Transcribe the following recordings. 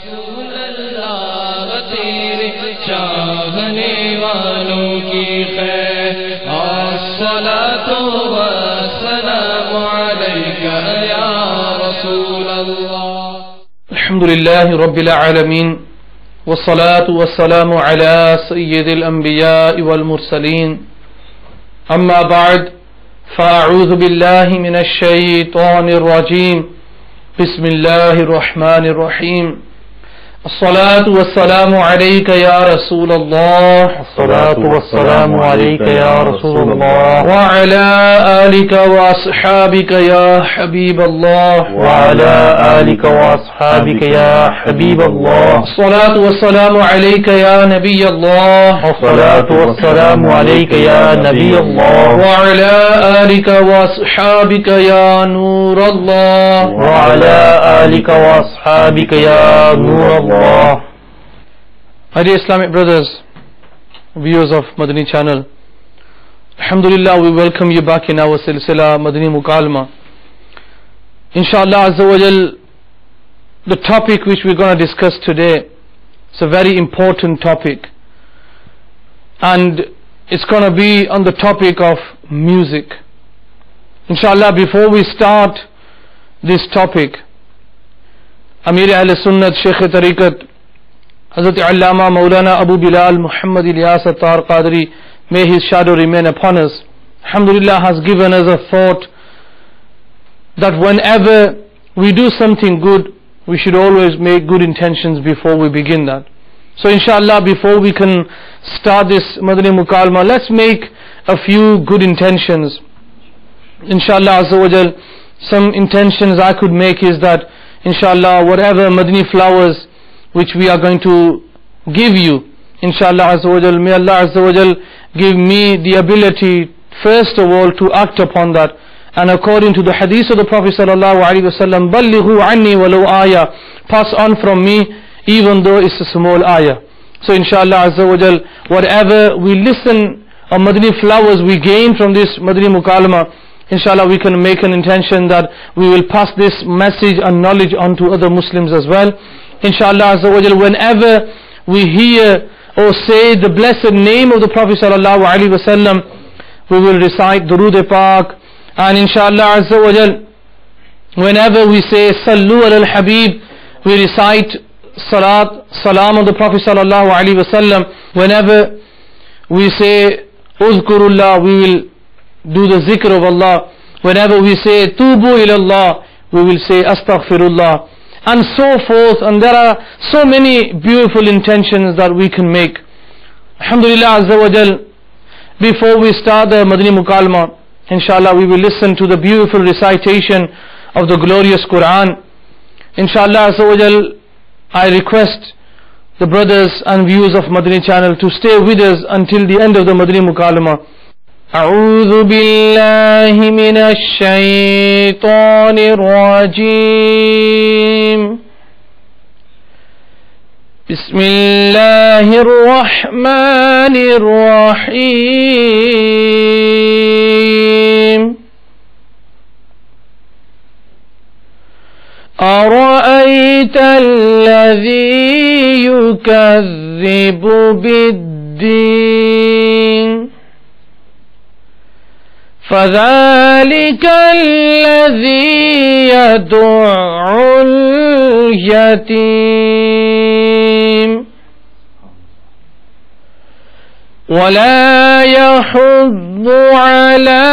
रसूल अल्लाह तेरे चाहने वालों की खैर अस्सलातु वस्सलामु अलैका या रसूल अल्लाह। अल्हम्दुलिल्लाहि रब्बिल आलमीन वस्सलातु वस्सलामु अला सय्यिदिल अंबिया'i वल मुरसलीन अम्मा बाद फ़अऊज़ु बिल्लाहि मिनश शैतानिर रजीम बिस्मिल्लाहिर रहमानिर रहीम अस्सलातु वस्सलामु अलैका या रसूल अल्लाह अस्सलातु वस्सलामु अलैका या रसूल अल्लाह व अला आलिका व अस्हाबिका या हबीब अल्लाह व अला आलिका व अस्हाबिका या हबीब अल्लाह अस्सलातु वस्सलामु अलैका या नबी अल्लाह अस्सलातु वस्सलामु अलैका या नबी अल्लाह व अला आलिका व अस्हाबिका या नूर अल्लाह व अला आलिका व अस्हाबिका या नूर अल्लाह। My dear Islamic brothers, viewers of Madani channel, Alhamdulillah, we welcome you back in our silsila Madani Mukalma. Inshallah Azza wa Jal, the topic which we're going to discuss today is a very important topic, and it's going to be on the topic of music. Inshallah, before we start this topic, Amir Ahl Sunnat Sheikh Tariqat Hazrat Allama Maulana Abu Bilal Muhammad Ilyas Attar Qadri, may his shadow remain upon us, Alhamdulillah, has given us a thought that whenever we do something good, we should always make good intentions before we begin that. So inshallah, before we can start this Madani Mukalma, let's make a few good intentions. Inshallah Azza wa Jal, some intentions I could make is that inshallah, whatever Madani flowers which we are going to give you, inshallah Azza wa Jal, may Allah Azza wa Jal give me the ability first of all to act upon that, and according to the hadith of the Prophet sallallahu alaihi wasallam, ballighu anni walau ayah, pass on from me even though it's a small ayah. So inshallah Azza wa Jal, whatever we listen on Madani flowers we gain from this Madani Mukalama, inshallah we can make an intention that we will pass this message and knowledge on to other Muslims as well. Inshallah Azza wa Jal, whenever we hear or say the blessed name of the Prophet sallallahu alaihi wasallam, we will recite Durood Pak, and inshallah Azza wa Jal, whenever we say Sallu al Habib, we recite Salat, Salam of the Prophet sallallahu alaihi wasallam. Whenever we say Uzkurullah, we will do the zikr of Allah. Whenever we say Tubu ilallah, we will say Astaghfirullah, and so forth. And there are so many beautiful intentions that we can make. Alhamdulillah Azza wa Jal, before we start the Madani Mukalma, inshallah we will listen to the beautiful recitation of the glorious Quran. Inshallah Azza wa Jal, I request the brothers and viewers of Madani channel to stay with us until the end of the Madani Mukalama. أعوذ بالله من الشيطان الرجيم بسم الله الرحمن الرحيم أرأيت الذي يكذب بالدين فذلك الذي يدع اليتيم ولا يحض على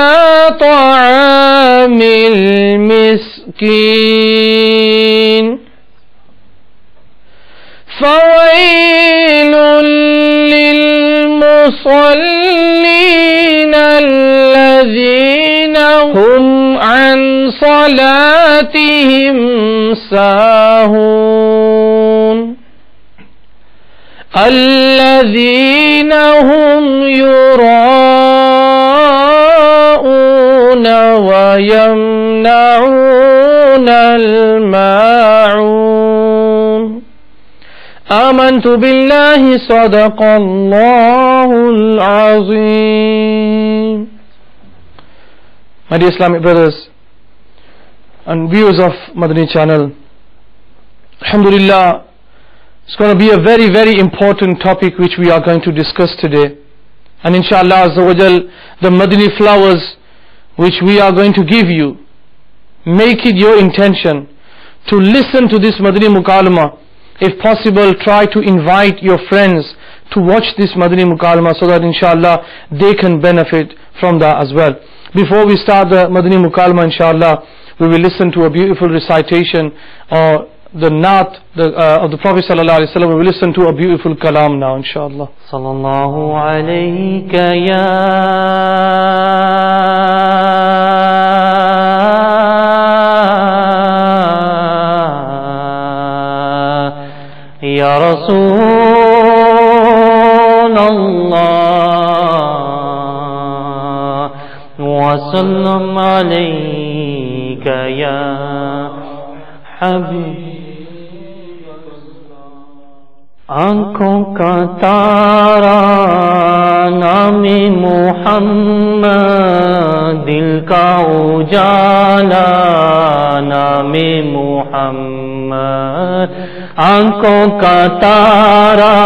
طعام المسكين فويل للمصلين الذين هم عن صلاتهم ساهون الذين هم يراءون ويمنعون الماعون آمنت بالله صدق الله العظيم. My dear Islamic brothers and viewers of Madani channel, Alhamdulillah, It's going to be a very, very important topic which we are going to discuss today. And inshallah Azza wa Jal, the Madani flowers which we are going to give you, make it your intention to listen to this Madani Mukalama. If possible, try to invite your friends to watch this Madani Mukalama so that inshallah they can benefit from that as well. Before we start the Madani Mukalama, inshallah, we will listen to a beautiful recitation or the Naat of the Prophet sallallahu alaihi wasallam. We will listen to a beautiful kalam now, inshallah. Sallallahu alayka ya Rasul Allah wa sallam alayka ya Habib. आंखों का तारा नामे मोहम्मद, दिल का उजाला नामे मोहम्मद। आंखों का तारा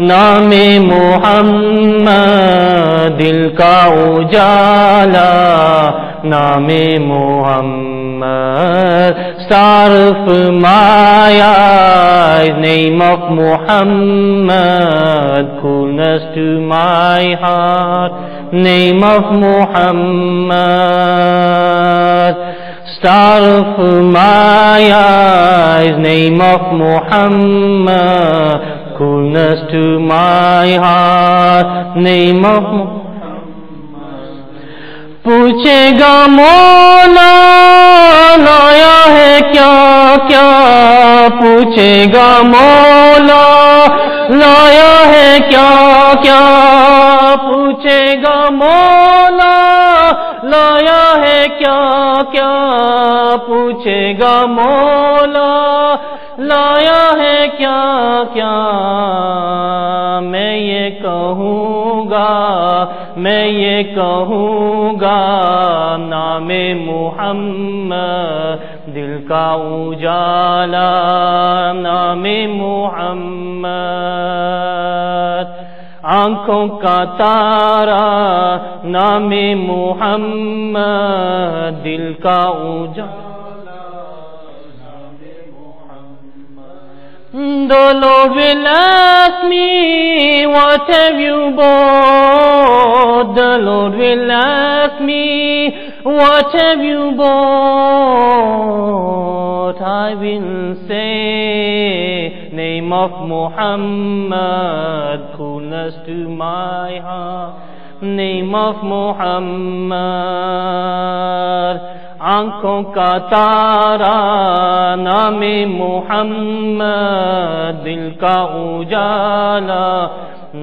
नामे मोहम्मद, दिल का उजाला नामे Mohammad. Star of my eyes, name of Muhammad, coolness to my heart, name of Muhammad. Star of my eyes, name of Muhammad, coolness to my heart, name of Muhammad. पूछेगा मौला लाया है क्या क्या, पूछेगा मौला लाया है क्या क्या, पूछेगा मौला लाया है क्या क्या, पूछेगा मौला लाया है क्या क्या। मैं ये कहूँगा, मैं ये कहूँगा, नामे मुहम्मद, दिल का उजाला नामे मुहम्मद। आंखों का तारा नामे मुहम्मद, दिल का उजाला। The Lord will ask me, what have you bought? The Lord will ask me, what have you bought? I will say, name of Muhammad, coolness to my heart, name of Muhammad. आंखों का तारा नामे मुहम्मद, दिल का उजाला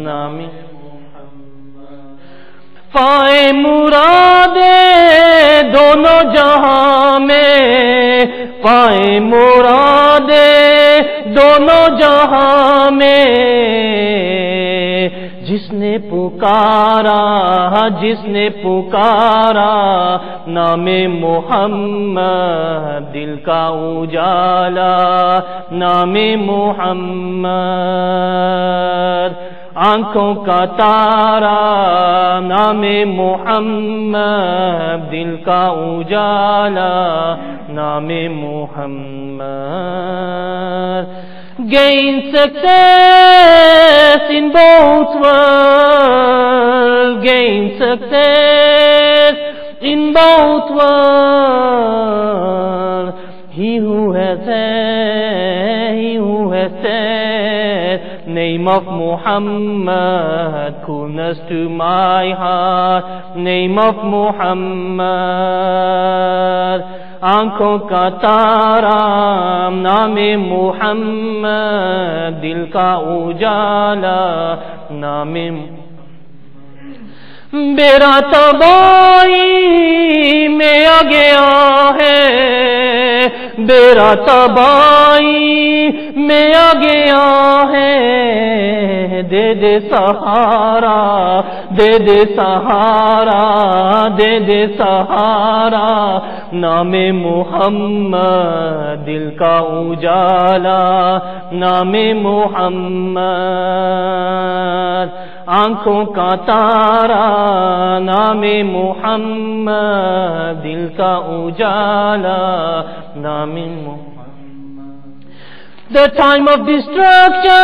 नामे मुहम्मद। पाए मुरादे दोनों जहां में, पाए मुरादे दोनों जहां में। जिसने पुकारा, जिसने पुकारा नामे मुहम्मद, दिल का उजाला नामे मुहम्मद। आंखों का तारा नामे मुहम्मद, दिल का उजाला नामे Muhammad. Gain success in both worlds, gain success in both worlds. He who has said, name of Muhammad, coolness to my heart, name of Muhammad. आंखों का तारा नामे मुहम्मद, दिल का उजाला नामे। बेरा तबाही में आ गया है, बेरा तबाही में आ गया है। दे दे सहारा, दे दे सहारा, दे दे सहारा, नामे मोहम्मद दिल का उजाला, नामे मोहम्मद आंखों का तारा, नामे मोहम्मद दिल का उजाला, नामे Mohammad. The time of destruction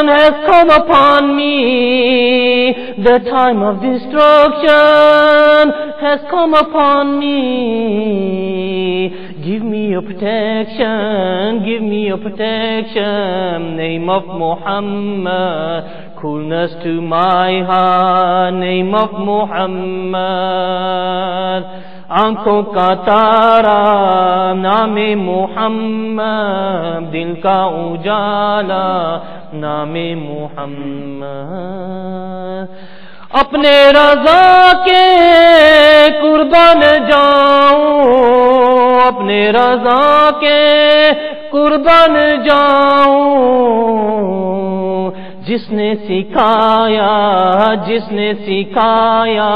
has come upon me. The time of destruction has come upon me. Give me your protection, give me your protection. Name of Muhammad, coolness to my heart. Name of Muhammad, आंखों का तारा, नामे मोहम्मद दिल का उजाला, नामे मोहम्मद. अपने रज़ा के कुर्बान जाऊं, अपने रज़ा के कुर्बान जाऊं. जिसने सिखाया, जिसने सिखाया,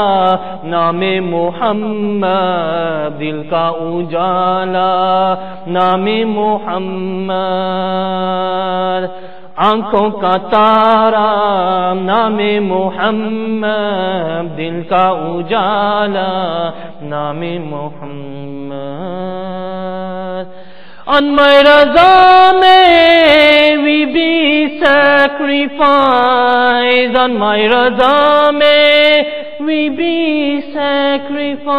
नामे मोहम्मद दिल का उजाला, नामे मोहम्मद आंखों का तारा, नामे मोहम्मद दिल का उजाला, नामे Mohammad. On my raza may we be sacrificed, on my raza may we be sacrificed.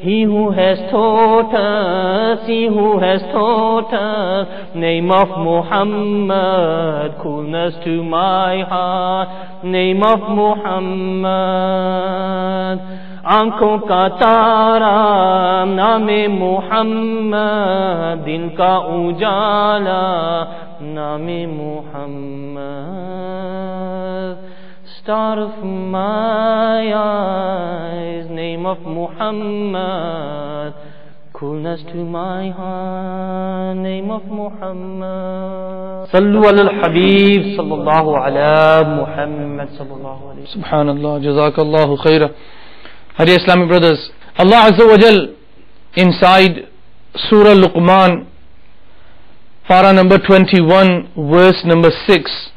He who has taught us, he who has taught us, name of Muhammad, coolness to my heart, name of Muhammad, आंखों का तारा, नामे मोहम्मद दिल का उजाला, नामे Mohammad. Star of my eyes, name of Muhammad, coolness to my heart, name of Muhammad. Sallu ala al-Habib, sallallahu ala Muhammad, sallallahu alayhi. Subhanallah, jazakallahu khaira. Dear Islamic brothers, Allah Azza wa Jal inside Surah Luqman, para number 21, verse number 6,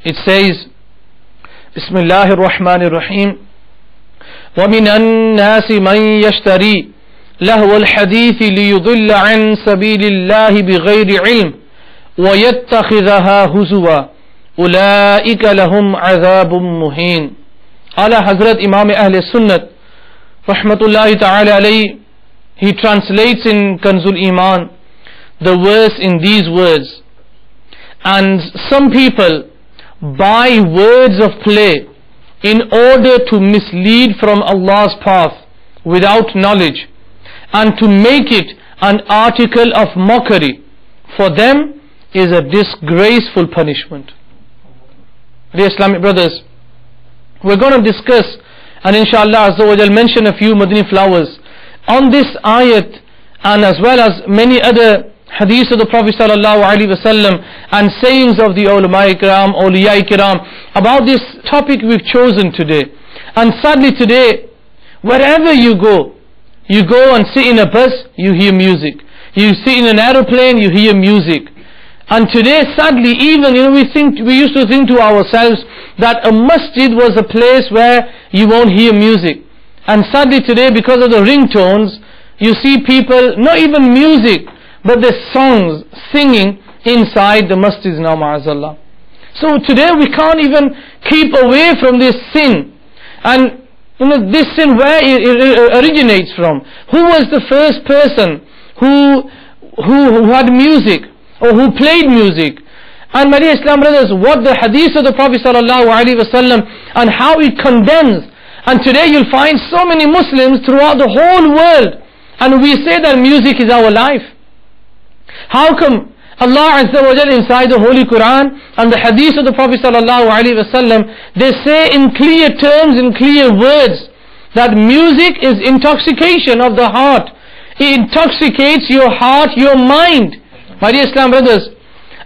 it says, Bismillahir Rahmanir Rahim, وَمِنَ النَّاسِ مَنْ يَشْتَرِي لَهْوَ الْحَدِيثِ لِيُضِلَّ عَنْ سَبِيلِ اللَّهِ بِغَيْرِ عِلْمٍ وَيَتَّخِذَهَا هُزُوًا أُولَئِكَ لَهُمْ عَذَابٌ مُهِينٌ. Ala Hazrat Imam Ahl Sunnat Rahmatullahi Ta'ala alayhi, he translates in Kanzul Iman the verse in these words. And some people buy words of play in order to mislead from Allah's path without knowledge, and to make it an article of mockery. For them is a disgraceful punishment. Dear Islamic brothers, we're going to discuss and inshallah Azza wa Jal mention a few Madani flowers on this ayat, and as well as many other hadiths of the Prophet sallallahu alaihi wasallam and sayings of the ulama ikram, awliya ikram about this topic we've chosen today. And sadly today, wherever you go and sit in a bus, you hear music. You sit in an aeroplane, you hear music. And today, sadly, even we used to think to ourselves that a masjid was a place where you won't hear music. And sadly today, because of the ringtones, you see people, not even music, but the songs, singing inside the masjids now, ma'azallah. So today we can't even keep away from this sin. And this sin, where it originates from? Who was the first person who had music, or who played music? And my dear Islam brothers, what the hadith of the Prophet sallallahu alaihi wasallam and how it condemns. And today you'll find so many Muslims throughout the whole world, and we say that music is our life. How come Allah Azza wa Jal inside the Holy Quran and the hadith of the Prophet sallallahu alaihi wasallam, they say in clear terms, in clear words, that music is intoxication of the heart. It intoxicates your heart, your mind. My dear Islam brothers,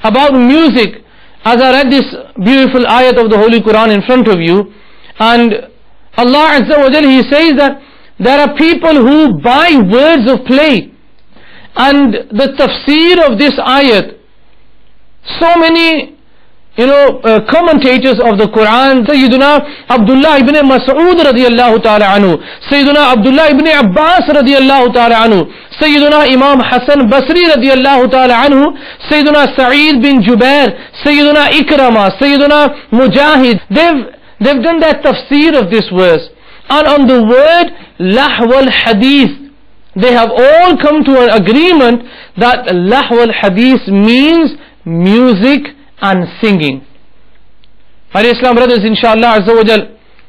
about music, as I read this beautiful ayat of the Holy Quran in front of you, and Allah Azza wa Jal, He says that there are people who buy words of play. And the tafsir of this ayat, so many commentators of the Quran, Sayyiduna Abdullah ibn Mas'ud radiyallahu ta'ala anhu, Sayyiduna Abdullah ibn Abbas radiyallahu ta'ala anhu, Sayyiduna Imam Hassan Basri radiyallahu ta'ala anhu, Sayyiduna Sa'id bin Jubair, Sayyiduna Ikrama, Sayyiduna Mujahid, they've done that tafsir of this verse. And on the word lahw al-hadith, they have all come to an agreement that lahw al-hadith means music and singing. Our Islam brothers, inshallah Azza wa Jal,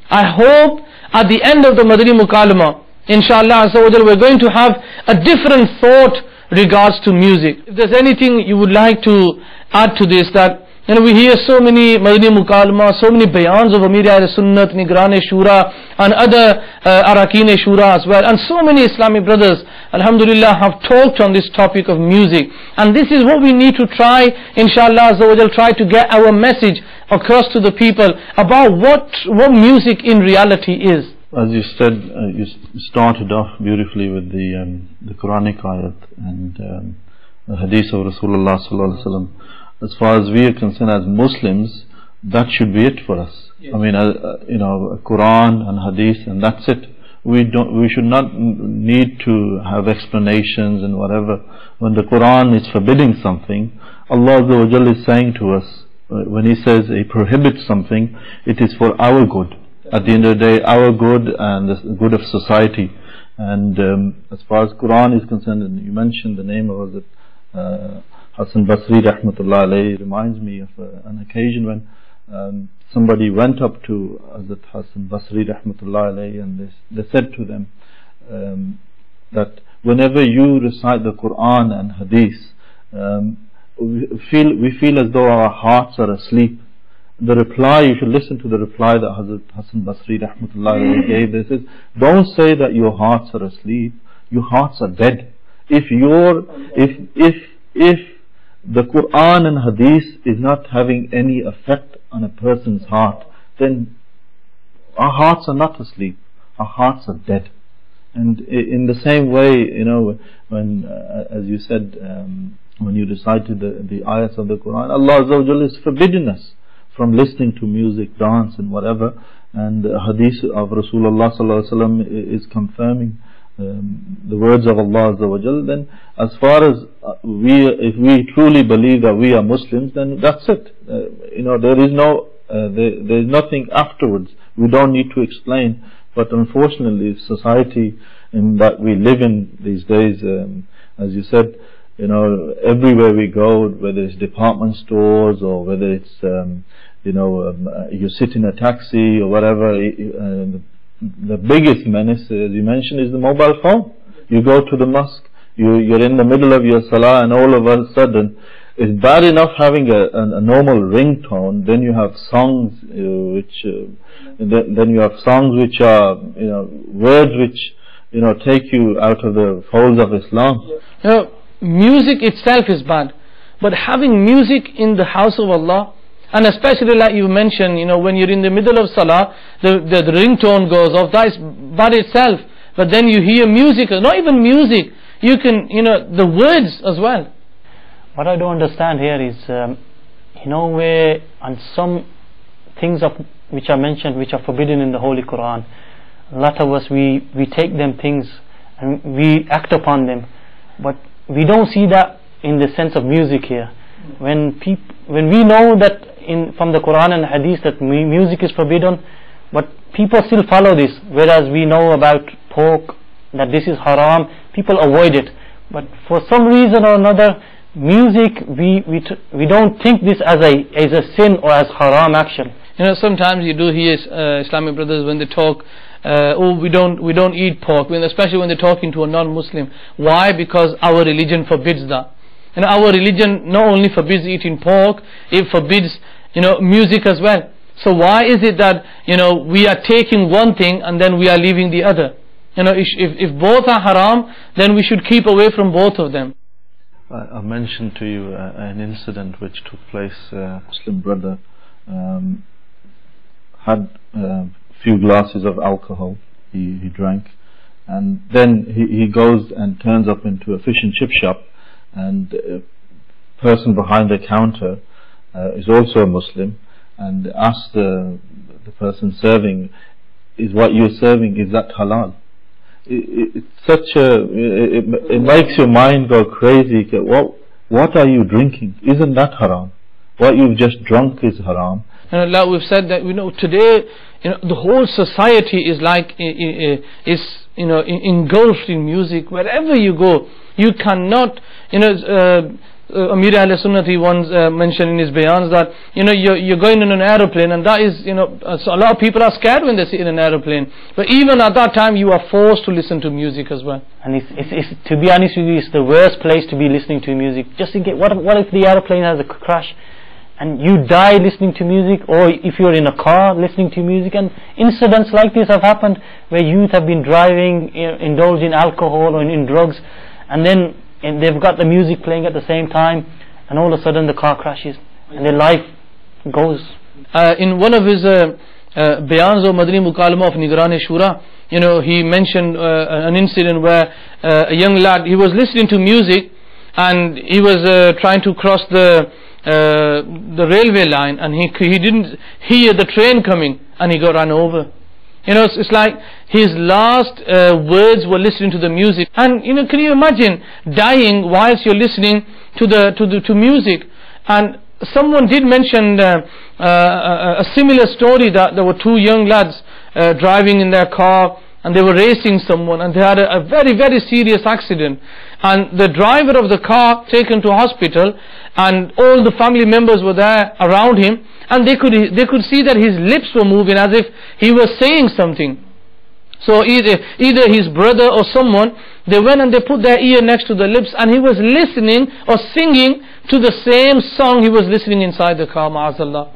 I hope at the end of the Madani Mukalama, inshallah Azza wa Jal, we're going to have a different thought regards to music. If there's anything you would like to add to this, that we hear so many Madani Mukalama, so many bayans of Amir Ahl Sunnat, Nigrane Shura, and other Arakeen Shura as well, and so many Islamic brothers, alhamdulillah, have talked on this topic of music. And this is what we need to try, inshallah Azza wa Jal, try to get our message across to the people about what music in reality is. As you said, you started off beautifully with the Quranic ayat and the hadith of Rasulullah sallallahu alaihi wasallam. As far as we are concerned as Muslims, that should be it for us. Yes. I mean, Quran and Hadith, and that's it. We should not need to have explanations and whatever. When the Quran is forbidding something, Allah Azza wa Jalla is saying to us, when He says He prohibits something, it is for our good. At the end of the day, our good and the good of society. And as far as Quran is concerned, and you mentioned the name of Hassan Basri rahmatullah alayhi, reminds me of an occasion when somebody went up to Hazrat Hassan Basri rahmatullah alayhi, and they said to them that whenever you recite the Quran and Hadith, we feel as though our hearts are asleep. The reply, you should listen to the reply that Hazrat Hassan Basri rahmatullah alayhi gave. They said, don't say that your hearts are asleep, your hearts are dead. If the Quran and Hadith is not having any effect on a person's heart, then our hearts are not asleep, our hearts are dead. And in the same way, when as you said, when you recited the ayats of the Quran, Allah Azza wa Jalla is forbidding us from listening to music, dance and whatever, and the hadith of Rasulullah sallallahu alaihi wasallam is confirming the words of Allah Azza wa Jal. Then as far as if we truly believe that we are Muslims, then that's it. There is nothing afterwards. We don't need to explain. But unfortunately, society in that we live in these days, as you said, everywhere we go, whether it's department stores or whether it's you sit in a taxi or whatever, the biggest menace, as you mentioned, is the mobile phone. You go to the mosque, you're in the middle of your salah, and all of a sudden, it's bad enough having a normal ringtone. Then you have songs which are words which take you out of the folds of Islam. Music itself is bad, but having music in the house of Allah, and especially like you mentioned, when you're in the middle of salah, the ringtone goes off, that is bad itself. But then you hear music, not even music, you can, the words as well. What I don't understand here is, where on some things which are mentioned, which are forbidden in the Holy Quran, a lot of us, we take them things and we act upon them, but we don't see that in the sense of music here. When we know that from the Quran and Hadith that music is forbidden, but people still follow this, whereas we know about pork, that this is haram, people avoid it. But for some reason or another, music, we don't think this as a sin or as haram action. Sometimes you do hear Islamic brothers when they talk, we don't eat pork, especially when they're talking to a non-Muslim. Why? Because our religion forbids that. Our religion not only forbids eating pork, it forbids music as well. So why is it that we are taking one thing and then we are leaving the other? If both are haram, then we should keep away from both of them. I mentioned to you an incident which took place. A Muslim brother had a few glasses of alcohol. He drank, and then he goes and turns up into a fish and chip shop, and a person behind the counter is also a Muslim, and asks the person serving, "Is what you're serving, is that halal?" It makes your mind go crazy. What are you drinking? Isn't that haram? What you've just drunk is haram. And Allah, we've said that today, the whole society is like engulfed in music. Wherever you go, you cannot. Amir Ahl Sunnati once mentioned in his bayans that you're going in an aeroplane, and that is so a lot of people are scared when they sit in an aeroplane. But even at that time, you are forced to listen to music as well. And it's to be honest with you, it's the worst place to be listening to music. Just in case, what if the aeroplane has a crash, and you die listening to music, or if you're in a car listening to music? And incidents like this have happened where youth have been driving, indulged in alcohol or in drugs, and then they've got the music playing at the same time, and all of a sudden the car crashes and their life goes. In one of his bayans of Madani Mukalama of Nigaran-e-Shura, he mentioned an incident where a young lad, he was listening to music, and he was trying to cross the railway line, and he didn't hear the train coming, and he got run over. It's like his last words were listening to the music. And can you imagine dying whilst you're listening to music? And someone did mention a similar story, that there were two young lads driving in their car, and they were racing someone, and they had a very, very serious accident. And the driver of the car taken to hospital, and all the family members were there around him, and they could see that his lips were moving as if he was saying something. So either his brother or someone, they went and they put their ear next to the lips, and he was listening or singing to the same song he was listening inside the car, ma'azallah.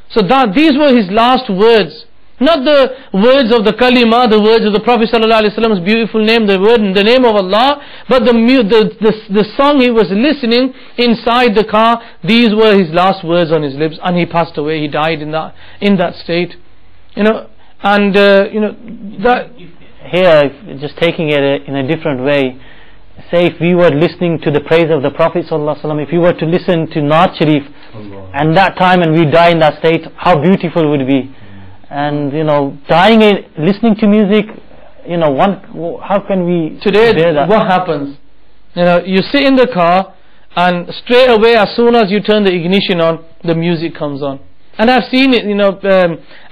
So these were his last words. Not the words of the kalima, the words of the Prophet ﷺ's beautiful name, the name of Allah, but the song he was listening inside the car. These were his last words on his lips, and he passed away. He died in that state. That here, just taking it in a different way. Say if we were listening to the praise of the Prophet ﷺ, if we were to listen to Naat Sharif, and that time, and we die in that state, how beautiful would it be? And dying listening to music, how can we today bear that? What happens? You sit in the car, and straight away, as soon as you turn the ignition on, the music comes on. And I've seen it.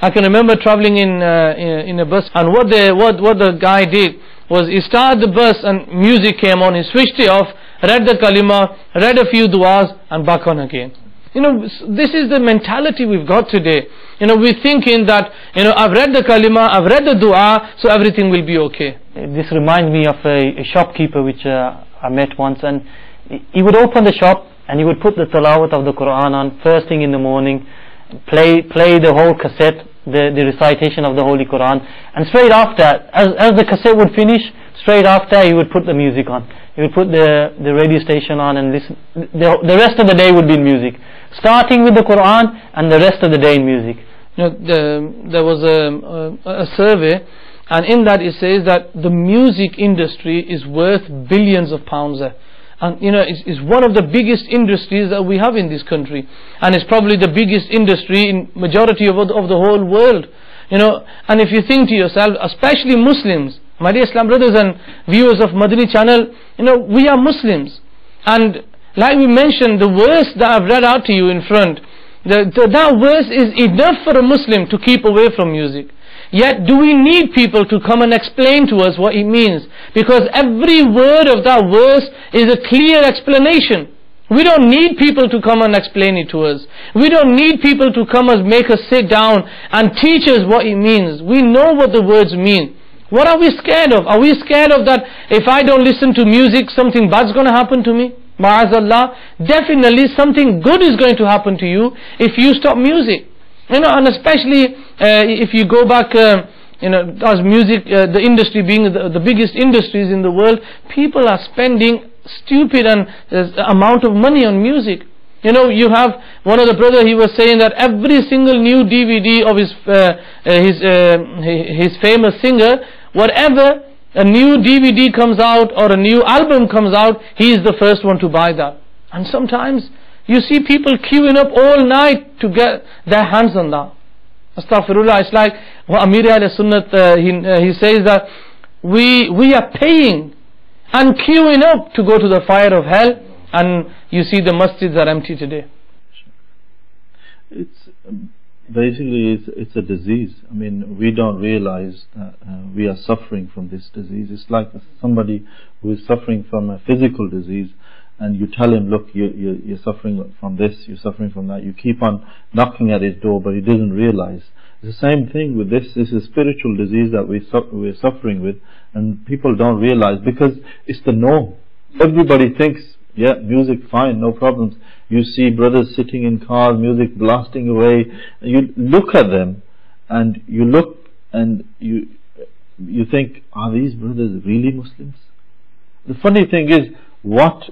I can remember traveling in a bus, and what the guy did was he started the bus, and music came on. He switched it off, read the kalima, read a few du'as, and back on again. This is the mentality we've got today. We're thinking that, I've read the kalima, I've read the dua, so everything will be okay. This reminds me of a shopkeeper which I met once, and he would open the shop, and he would put the tilawat of the Quran on first thing in the morning, play the whole cassette, the recitation of the Holy Quran, and straight after, as the cassette would finish, straight after he would put the music on. He would put the radio station on and listen. The rest of the day would be in music, starting with the Quran and the rest of the day in music. There was a survey, and in that it says that the music industry is worth billions of pounds. And it's one of the biggest industries that we have in this country, and it's probably the biggest industry in majority of the whole world. And if you think to yourself, especially Muslims, my dear Islam brothers and viewers of Madani channel, we are Muslims, and like we mentioned, the verse that I've read out to you in front, that verse is enough for a Muslim to keep away from music. Yet do we need people to come and explain to us what it means? Because every word of that verse is a clear explanation. We don't need people to come and explain it to us. We don't need people to come and make us sit down and teach us what it means. We know what the words mean. What are we scared of? Are we scared of that if I don't listen to music, something bad's going to happen to me? Ma'azallah. Definitely something good is going to happen to you if you stop music. And especially if you go back, as music, the industry being the biggest industries in the world, people are spending stupid and amount of money on music. You know, you have one of the brother, he was saying that every single new DVD of his famous singer, whatever a new DVD comes out or a new album comes out, he is the first one to buy that. And sometimes you see people queuing up all night to get their hands on that. Astaghfirullah. It's like Amir al-Sunnat, he says that we are paying and queuing up to go to the fire of hell, and you see the masjids are empty today. It's basically it's a disease. I mean, we don't realize that we are suffering from this disease. It's like somebody who is suffering from a physical disease, and you tell him, look, you're suffering from this, you're suffering from that. You keep on knocking at his door, but he doesn't realize. It's the same thing with this. This is a spiritual disease that we're suffering with, and people don't realize because it's the norm. Everybody thinks, yeah, music, fine, no problems. You see brothers sitting in cars, music blasting away. You look at them, and you look and you think, are these brothers really Muslims? The funny thing is, what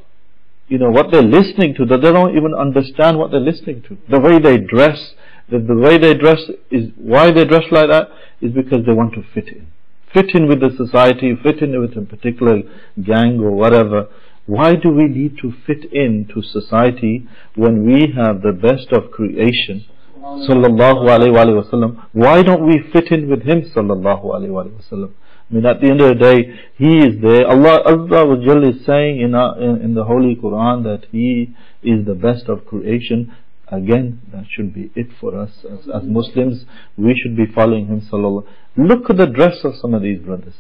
they're listening to, that they don't even understand what they're listening to. The way they dress, the way they dress is, why they dress like that is because they want to fit in. Fit in with the society, fit in with a particular gang or whatever. Why do we need to fit in to society when we have the best of creation, sallallahu alaihi wasallam? Why don't we fit in with him, sallallahu alaihi wasallam? I mean, at the end of the day, he is there. Allah Azza wa Jalla is saying in the Holy Quran that he is the best of creation. Again, that should be it for us as Muslims. We should be following him, sallallahu. Look at the dress of some of these brothers.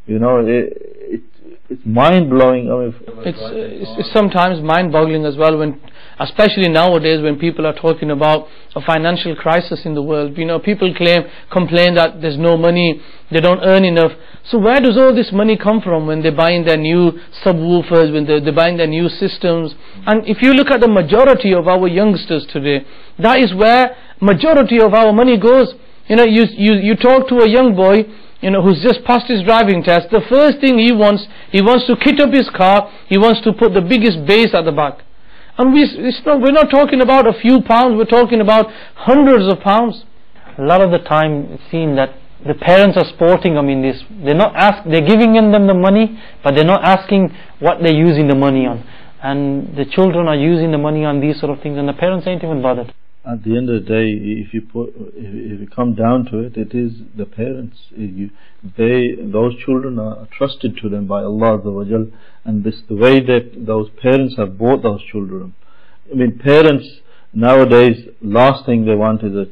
You know, it's mind-blowing. I mean, it's sometimes mind-boggling as well, when, especially nowadays, when people are talking about a financial crisis in the world. You know, people complain that there's no money, they don't earn enough. So where does all this money come from when they're buying their new subwoofers, when they're buying their new systems? And if you look at the majority of our youngsters today, that is where majority of our money goes. You know, you talk to a young boy, you know, who's just passed his driving test. The first thing he wants to kit up his car. He wants to put the biggest bass at the back. And we're not talking about a few pounds. We're talking about hundreds of pounds. A lot of the time it's seen that the parents are sporting them in this. They're giving them the money, but they're not asking what they're using the money on. And the children are using the money on these sort of things, and the parents ain't even bothered. At the end of the day, if you come down to it, it is the parents. Those children are trusted to them by Allah Azza wa Jal, and this the way that those parents have brought those children. I mean, parents nowadays, last thing they want is a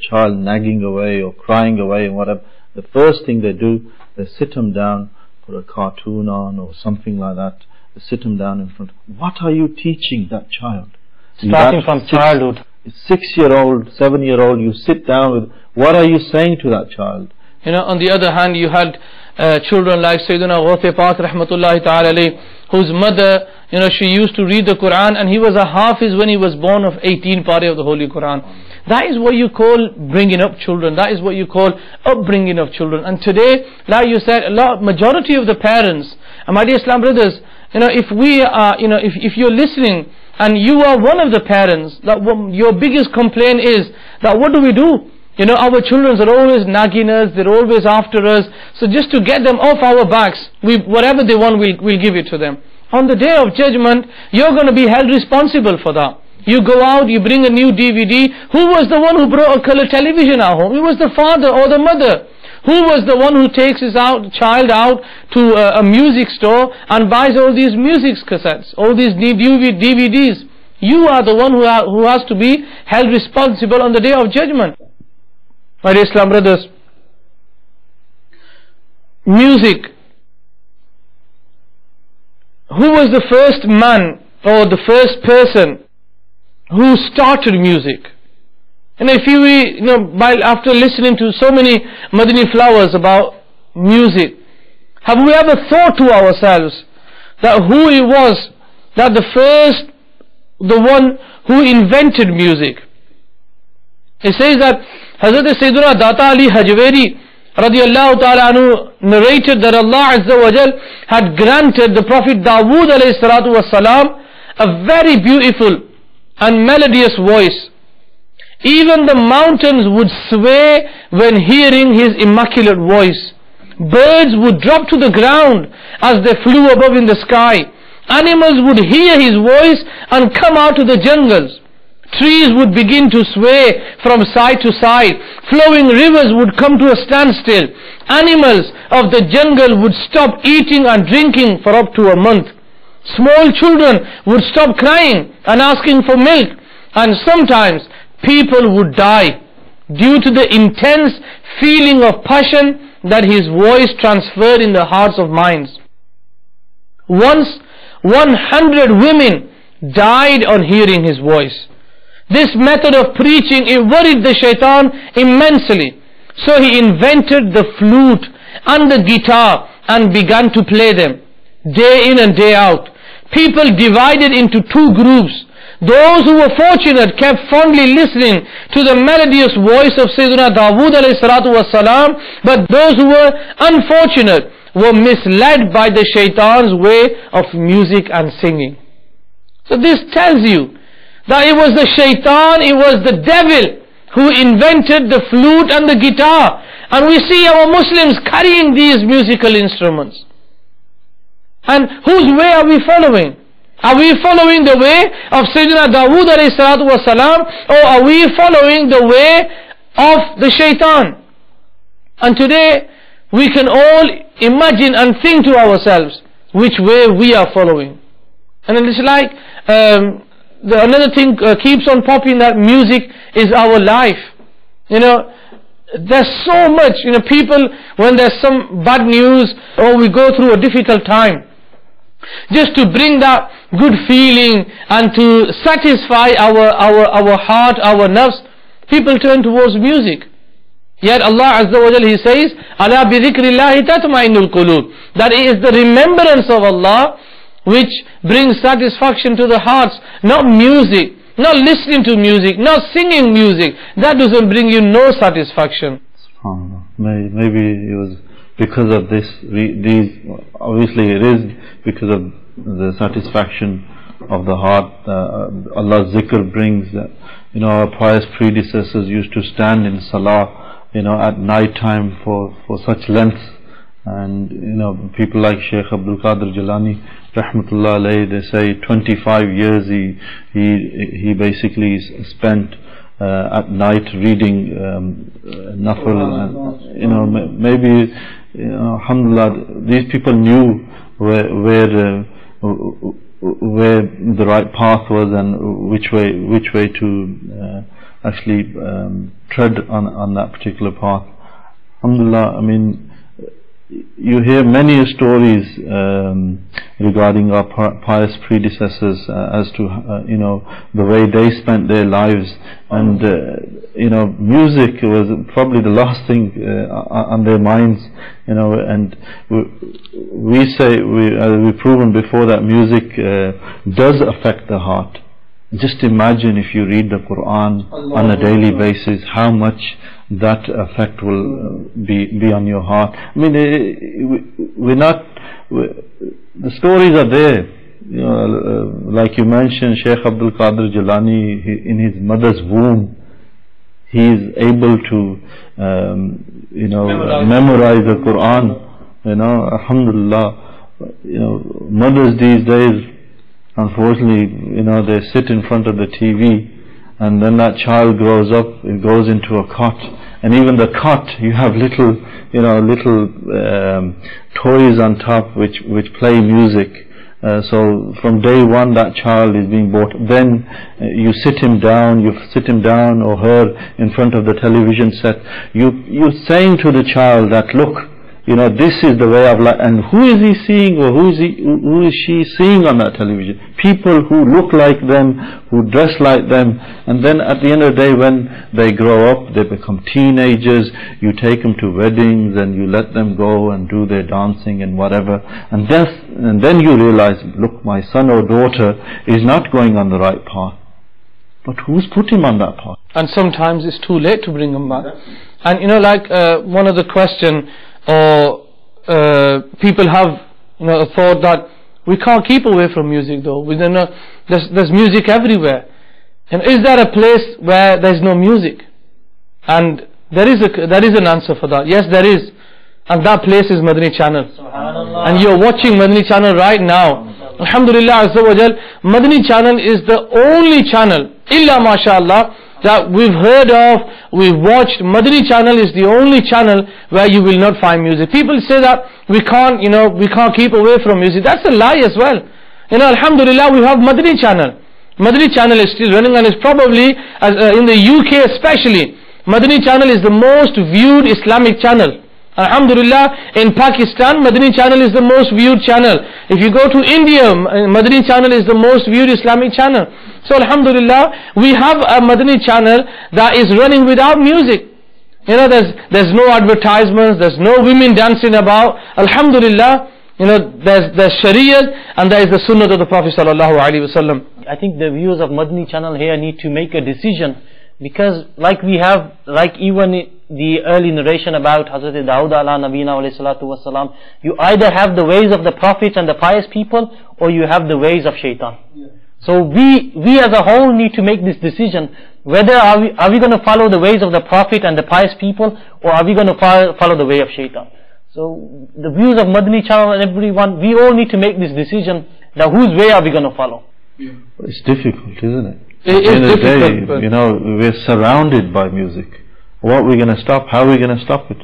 child nagging away or crying away and whatever. The first thing they do, they sit them down, put a cartoon on or something like that. They sit them down in front. What are you teaching that child? Starting from childhood. 6-year-old, 7-year-old, you sit down with, what are you saying to that child? You know, on the other hand, you had children like Sayyidina Ghawth Pak rahmatullahi ta'ala alayhi, whose mother, you know, she used to read the Quran, and he was a Hafiz when he was born of 18 pari of the Holy Quran. That is what you call bringing up children. That is what you call upbringing of children. And today, like you said, majority of the parents, and my dear Islam brothers, you know, if we are, you know, if you're listening and you are one of the parents, that your biggest complaint is that what do we do? You know, our children are always nagging us, they're always after us. So just to get them off our backs, whatever they want, we'll give it to them. On the day of judgment, you're going to be held responsible for that. You go out, you bring a new DVD. Who was the one who brought a color television at home? It was the father or the mother. Who was the one who takes his child out to a music store and buys all these music cassettes, all these DVDs? You are the one who has to be held responsible on the day of judgment. My dear Islam brothers, music. Who was the first man or the first person who started music? And if after listening to so many Madani flowers about music, have we ever thought to ourselves that who it was that the one who invented music? It says that Hazrat Sayyidina Data Ali Hajweri radiallahu ta'ala anhu narrated that Allah Azza wa Jal had granted the Prophet Dawood alayhi salatu wasalam a very beautiful and melodious voice. Even the mountains would sway when hearing his immaculate voice. Birds would drop to the ground as they flew above in the sky. Animals would hear his voice and come out to the jungles. Trees would begin to sway from side to side. Flowing rivers would come to a standstill. Animals of the jungle would stop eating and drinking for up to a month. Small children would stop crying and asking for milk. And sometimes people would die due to the intense feeling of passion that his voice transferred in the hearts of minds. Once 100 women died on hearing his voice. This method of preaching, it worried the shaitan immensely. So he invented the flute and the guitar and began to play them day in and day out. People divided into two groups. Those who were fortunate kept fondly listening to the melodious voice of Sayyidina Dawood alayhi salatu wasalam, but those who were unfortunate were misled by the shaitan's way of music and singing. So this tells you that it was the shaitan, it was the devil who invented the flute and the guitar. And we see our Muslims carrying these musical instruments. And whose way are we following? Are we following the way of Sayyidina Dawood alayhi salatu wasalam, or are we following the way of the shaitan? And today we can all imagine and think to ourselves which way we are following. And it's like another thing keeps on popping, that music is our life. You know, there's so much, people, when there's some bad news or we go through a difficult time, just to bring that good feeling and to satisfy our heart, our nerves, people turn towards music. Yet Allah Azza wa Jal, He says, "Ala bi dhikrillahi tatma'innul qulub," that it is the remembrance of Allah which brings satisfaction to the hearts, not music, not listening to music, not singing music. That doesn't bring you no satisfaction. Maybe it was because of this, obviously it is because of the satisfaction of the heart. Allah's zikr brings, our pious predecessors used to stand in salah, at night time for such length. And people like Shaykh Abdul Qadir Jilani rahmatullah alayhi, they say 25 years he basically spent at night reading nafil, and maybe alhamdulillah, these people knew where the right path was and which way to actually tread on that particular path. Alhamdulillah, I mean, you hear many stories regarding our pious predecessors as to the way they spent their lives, and music was probably the last thing on their minds, and we've proven before that music does affect the heart. Just imagine if you read the Quran on a daily basis, how much that effect will be on your heart. I mean, the stories are there. Like you mentioned, Shaykh Abdul Qadir Jilani, in his mother's womb, he is able to, memorize the Quran. Alhamdulillah. Mothers these days, unfortunately, they sit in front of the TV, and then that child grows up, it goes into a cot, and even the cot, you have little toys on top which play music. So from day one, that child is being brought. Then you sit him down or her in front of the television set. You're saying to the child that, look, this is the way of life. And who is he seeing, or who is she seeing on that television? People who look like them, who dress like them. And then at the end of the day, when they grow up, they become teenagers, you take them to weddings and you let them go and do their dancing and whatever. And then you realize, look, my son or daughter is not going on the right path. But who's put him on that path? And sometimes it's too late to bring him back. And like one of the question, or people have a thought that we can't keep away from music though. We don't know, there's music everywhere. And is there a place where there's no music? And there is an answer for that. Yes, there is. And that place is Madani Channel. And you're watching Madani Channel right now. Alhamdulillah Azza wa Jal, Madani Channel is the only channel, illa mashallah, that we've heard of, we've watched. Madani Channel is the only channel where you will not find music. People say that we can't keep away from music. That's a lie as well. Alhamdulillah, we have Madani Channel. Madani Channel is still running, and it's probably, in the UK especially, Madani Channel is the most viewed Islamic channel. Alhamdulillah, in Pakistan, Madani Channel is the most viewed channel. If you go to India, Madani Channel is the most viewed Islamic channel. So Alhamdulillah, we have a Madani Channel that is running without music. There's no advertisements, there's no women dancing about. Alhamdulillah, there's Sharia and there is the Sunnah of the Prophet sallallahu alaihi wasallam. I think the viewers of Madani Channel here need to make a decision, because like even the early narration about Hazrat Dawud ala Nabina alayhi salatu wasalam, you either have the ways of the prophets and the pious people, or you have the ways of shaitan. So we as a whole need to make this decision, whether are we going to follow the ways of the prophet and the pious people, or are we going to follow the way of shaitan. So the views of Madani Channel and everyone, we all need to make this decision, that whose way are we going to follow. It's difficult, isn't it? It is difficult. We're surrounded by music. What are we going to stop? How are we going to stop it?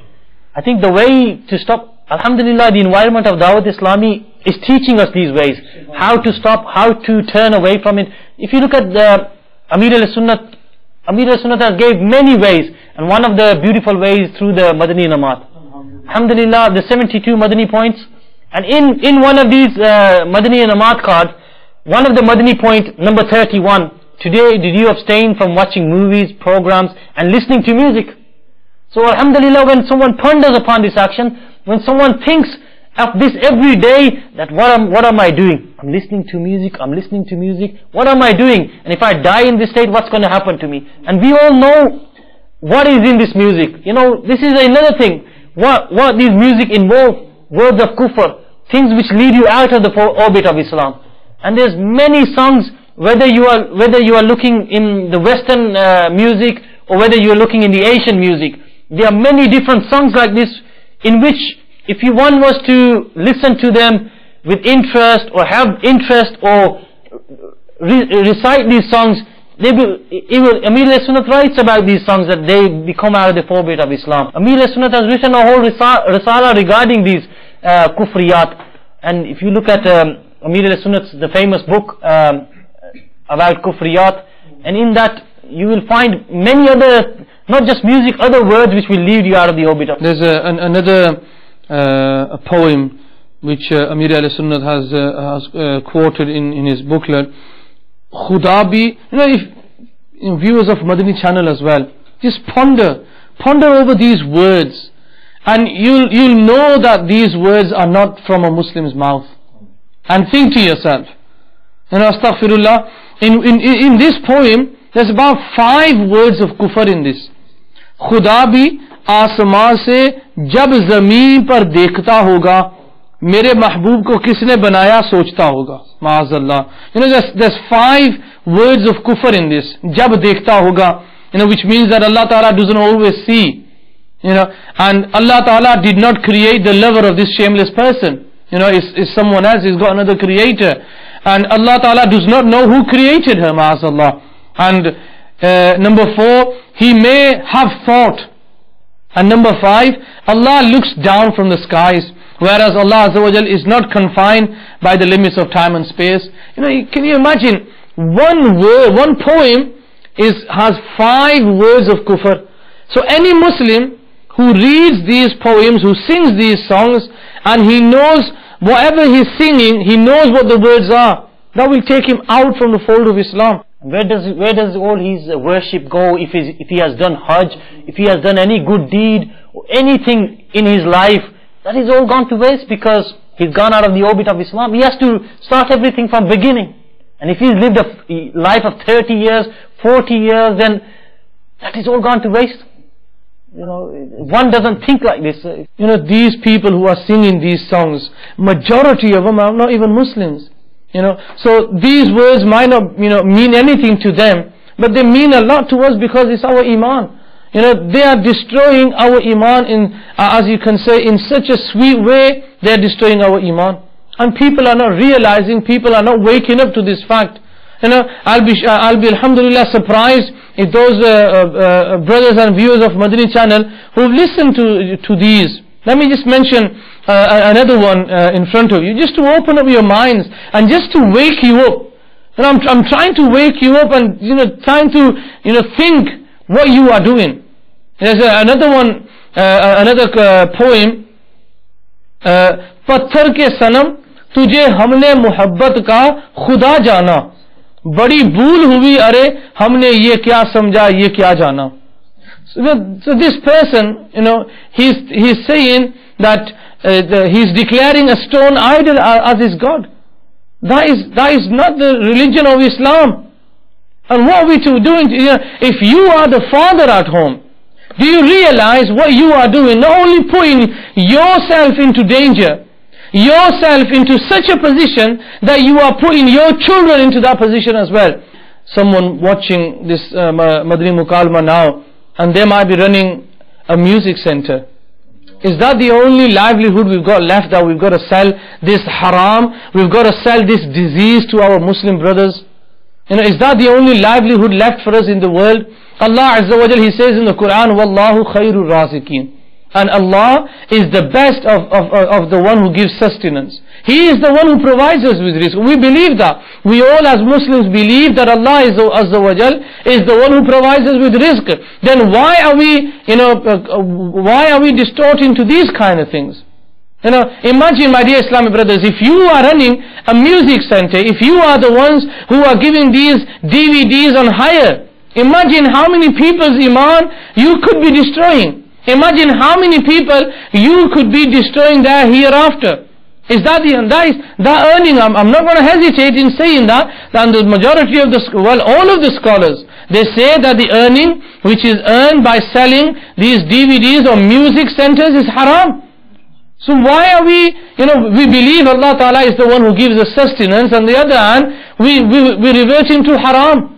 I think the way to stop, Alhamdulillah, the environment of Dawat Islami is teaching us these ways. How to stop, how to turn away from it. If you look at the Amir al-Sunnat has gave many ways, and one of the beautiful ways through the Madani Namat. Alhamdulillah, the 72 Madani points. And in one of these Madani Namat cards, one of the Madani point, number 31, today did you abstain from watching movies, programs and listening to music? So Alhamdulillah, when someone ponders upon this action, when someone thinks of this every day, that what am I doing? I'm listening to music, what am I doing? And if I die in this state, what's going to happen to me? And we all know what is in this music. This is another thing. What these music involve, words of kufr, things which lead you out of the orbit of Islam. And there's many songs, whether you are looking in the Western music, or whether you are looking in the Asian music, there are many different songs like this, in which if one was to listen to them with interest, or have interest, or recite these songs, Amir al-Sunnat writes about these songs, that they become out of the orbit of Islam. Amir al-Sunnat has written a whole risala regarding these kufriyat. And if you look at Amir al-Sunnat's the famous book about kufriyat, and in that you will find many other, not just music, other words which will lead you out of the orbit of. There's another a poem which Amir al-Sunnat has quoted in his booklet. Khuda bhi, if viewers of Madani Channel as well, just ponder over these words, and you'll know that these words are not from a Muslim's mouth. And think to yourself, astaghfirullah, in this poem there's about 5 words of kufr in this. Khuda bhi आसमान से जब ज़मीन पर देखता होगा, मेरे महबूब को किसने बनाया सोचता होगा. Ma'azallah. There's 5 words of kufr in this. जब देखता होगा, which means that Allah Ta'ala doesn't always see. And Allah Ta'ala did not create the lover of this shameless person. Is someone else. He's got another creator. And Allah Ta'ala does not know who created her. Ma'azallah. And number 4, He may have thought. And number 5, Allah looks down from the skies, whereas Allah Azza wa Jal is not confined by the limits of time and space. Can you imagine, one poem has 5 words of kufr. So any Muslim who reads these poems, who sings these songs, and he knows whatever he's singing, he knows what the words are, that will take him out from the fold of Islam. Where does all his worship go if he has done Hajj, if he has done any good deed, or anything in his life? That is all gone to waste, because he's gone out of the orbit of Islam. He has to start everything from beginning. And if he's lived a life of 30 years, 40 years, then that is all gone to waste. One doesn't think like this. These people who are singing these songs, majority of them are not even Muslims. So these words might not, mean anything to them, but they mean a lot to us because it's our iman. They are destroying our iman in, as you can say, in such a sweet way. They are destroying our iman, and people are not realizing. People are not waking up to this fact. I'll be alhamdulillah surprised if those brothers and viewers of Madani channel who listen to these. Let me just mention another one in front of you, just to open up your minds and just to wake you up. I'm trying to wake you up and trying to think what you are doing. There's another one, another poem. पत्थर के सनम तुझे हमने मोहब्बत का खुदा जाना, बड़ी भूल हुई अरे हमने ये क्या समझा ये क्या जाना. So this person, he's saying that he's declaring a stone idol as his God. That is not the religion of Islam. And what are we doing? If you are the father at home, do you realize what you are doing? Not only putting yourself into danger, yourself into such a position that you are putting your children into that position as well. Someone watching this Madani Mukalma now, and they might be running a music center. Is that the only livelihood we've got left, that we've got to sell this haram, we've got to sell this disease to our Muslim brothers? Is that the only livelihood left for us in the world? Allah Azza wa Jal, He says in the Quran, Wallahu khairur raziqeen. And Allah is the best of the one who gives sustenance. He is the one who provides us with rizq. We believe that. We all as Muslims believe that Allah Azza wa Jal is the one who provides us with rizq. Then why are we distorting to these kind of things? Imagine, my dear Islamic brothers, if you are running a music center, if you are the ones who are giving these DVDs on hire, imagine how many people's iman you could be destroying. Imagine how many people you could be destroying there hereafter. Is that earning? I'm not going to hesitate in saying that. And the majority of all of the scholars, they say that the earning which is earned by selling these DVDs or music centers is haram. So why are we believe Allah Ta'ala is the one who gives us sustenance, and on the other hand, we revert into haram.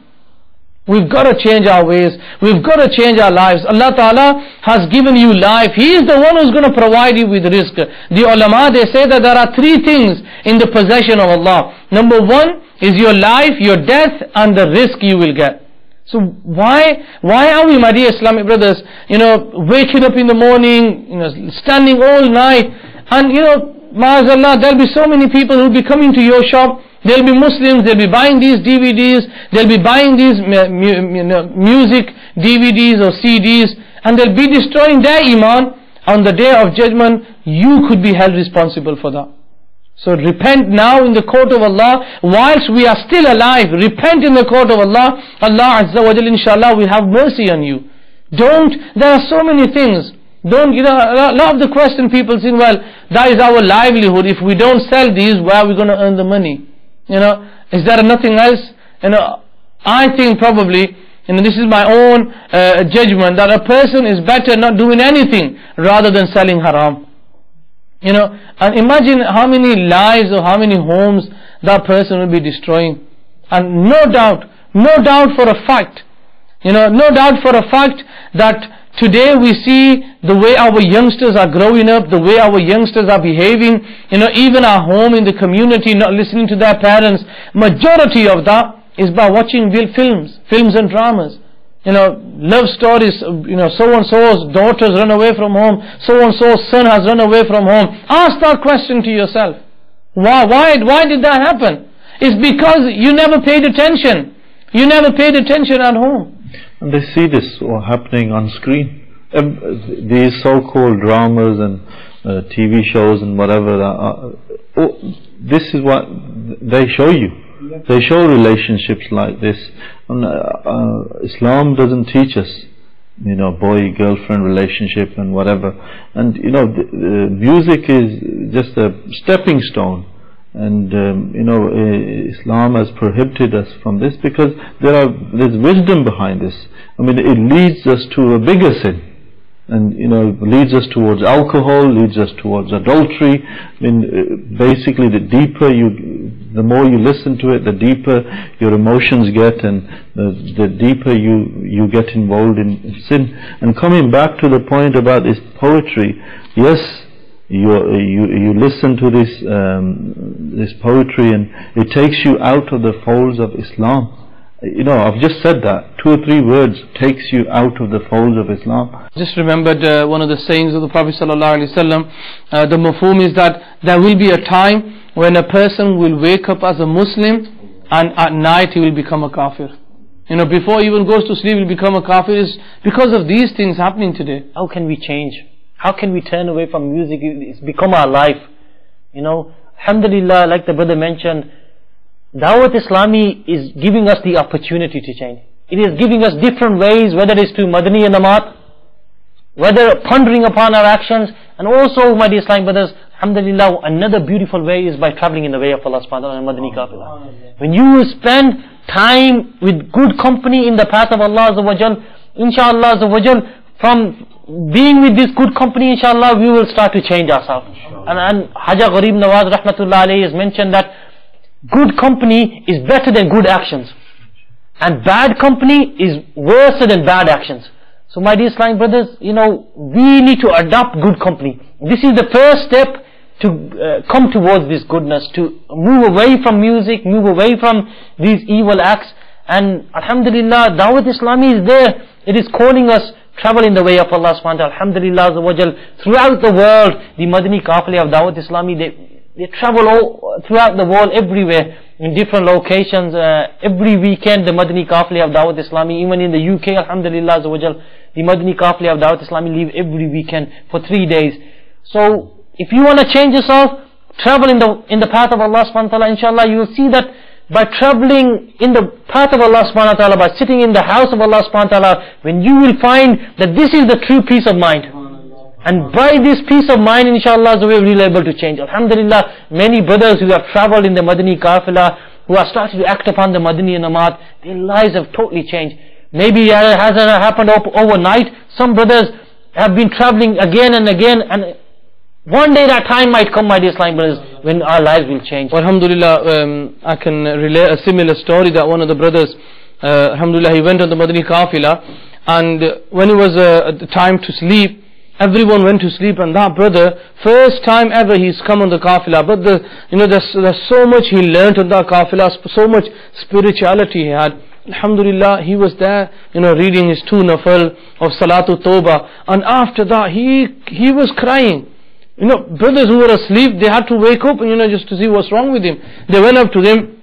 We've got to change our ways. We've got to change our lives. Allah Ta'ala has given you life. He is the one who's going to provide you with rizq. The ulama, they say that there are three things in the possession of Allah. Number one is your life, your death, and the rizq you will get. So why are we, my dear Islamic brothers, waking up in the morning, standing all night, and ma'azallah, there'll be so many people who'll be coming to your shop. They'll be Muslims, they'll be buying these DVDs, they'll be buying these music DVDs or CDs, and they'll be destroying their iman. On the day of judgment, you could be held responsible for that. So repent now in the court of Allah, whilst we are still alive. Repent in the court of Allah. Allah Azza wa Jal, inshallah, will have mercy on you. There are so many things. A lot of the question people say, well, that is our livelihood. If we don't sell these, where are we going to earn the money? Is there nothing else? I think probably, this is my own judgment, that a person is better not doing anything rather than selling haram. And imagine how many lives or how many homes that person will be destroying. And no doubt for a fact, that today we see the way our youngsters are growing up, the way our youngsters are behaving, even our home in the community, not listening to their parents. Majority of that is by watching films and dramas. Love stories, so-and-so's daughters run away from home, so-and-so's son has run away from home. Ask that question to yourself. Why did that happen? It's because you never paid attention. You never paid attention at home. And they see this happening on screen. These so-called dramas and TV shows and whatever, this is what they show you. They show relationships like this. And, Islam doesn't teach us, boy-girlfriend relationship and whatever. And music is just a stepping stone. And Islam has prohibited us from this because there's wisdom behind this. I mean, it leads us to a bigger sin, and leads us towards alcohol, leads us towards adultery. I mean, basically, the more you listen to it, the deeper your emotions get, and the deeper you get involved in sin. And coming back to the point about this poetry, yes, you listen to this poetry, and it takes you out of the folds of Islam. I've just said that 2 or 3 words takes you out of the folds of Islam. Just remembered one of the sayings of the Prophet ﷺ. The mafhum is that there will be a time when a person will wake up as a Muslim, and at night he will become a kafir. Before he even goes to sleep, he will become a kafir. Is because of these things happening today. How can we change? How can we turn away from music? It's become our life. Alhamdulillah, like the brother mentioned, Dawat Islami is giving us the opportunity to change. It is giving us different ways, whether it's through Madani and Namat, whether pondering upon our actions, and also, my dear Islamic brothers, alhamdulillah, another beautiful way is by traveling in the way of Allah subhanahu wa ta'ala and Madani Qafila. When you spend time with good company in the path of Allah Azza wa Jal, inshallah Azza wa Jal, from being with this good company, inshallah, we will start to change ourselves. And Haja Gharib Nawaz rahmatullah alayhi has mentioned that good company is better than good actions, and bad company is worse than bad actions. So my dear Islamic brothers, we need to adopt good company. This is the first step to come towards this goodness, to move away from music, move away from these evil acts. And alhamdulillah, Dawat Islami is there. It is calling us, travel in the way of Allah subhanahu wa ta'ala. Alhamdulillah azza wa jal, throughout the world, the Madani Qafila of Dawat Islami, they travel all throughout the world, everywhere, in different locations. Every weekend, the Madani Qafila of Dawat Islami, even in the UK, alhamdulillah azza wa jal, the Madani Qafila of Dawat Islami leave every weekend for 3 days. So, if you want to change yourself, travel in the path of Allah subhanahu wa ta'ala, inshallah, you will see that by traveling in the path of Allah subhanahu wa ta'ala, by sitting in the house of Allah subhanahu wa ta'ala, when you will find that this is the true peace of mind. And by this peace of mind, inshallah, we will be able to change. Alhamdulillah, many brothers who have traveled in the Madani Qafila, who have started to act upon the Madani Namat, their lives have totally changed. Maybe it hasn't happened overnight. Some brothers have been traveling again and again, and one day that time might come, my dear Islamic brothers, when our lives will change. Alhamdulillah, I can relate a similar story that one of the brothers, alhamdulillah, he went on the Madani Qafila, and when it was time to sleep, everyone went to sleep, and that brother, first time ever he's come on the Qafila, but there's so much he learnt on that Qafila, so much spirituality he had. Alhamdulillah, he was there, reading his 2 nafal of Salatul Tawbah, and after that he was crying. Brothers who were asleep, they had to wake up and just to see what's wrong with him. They went up to him,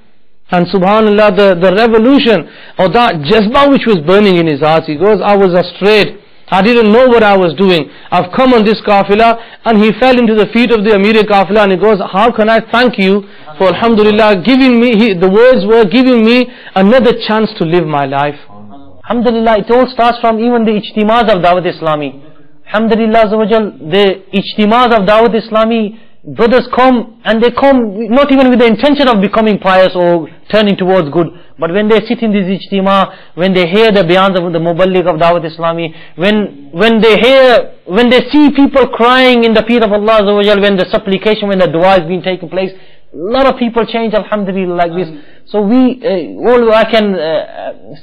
and subhanallah, the revolution or that jazba which was burning in his heart, he goes, I was astray, I didn't know what I was doing. I've come on this Qafila, and he fell into the feet of the Amir Qafila, and he goes, how can I thank you for alhamdulillah giving me, the words were giving me another chance to live my life. Alhamdulillah, it all starts from even the ijtimas of Dawat Islami. Alhamdulillah, the ijtimas of Dawat Islami, brothers come, and they come not even with the intention of becoming pious or turning towards good, but when they sit in this ijtima, when they hear the bayans of the Muballigh of Dawat Islami, when they see people crying in the feet of Allah, when the supplication, when the dua is being taken place, a lot of people change, alhamdulillah, like this. So all I can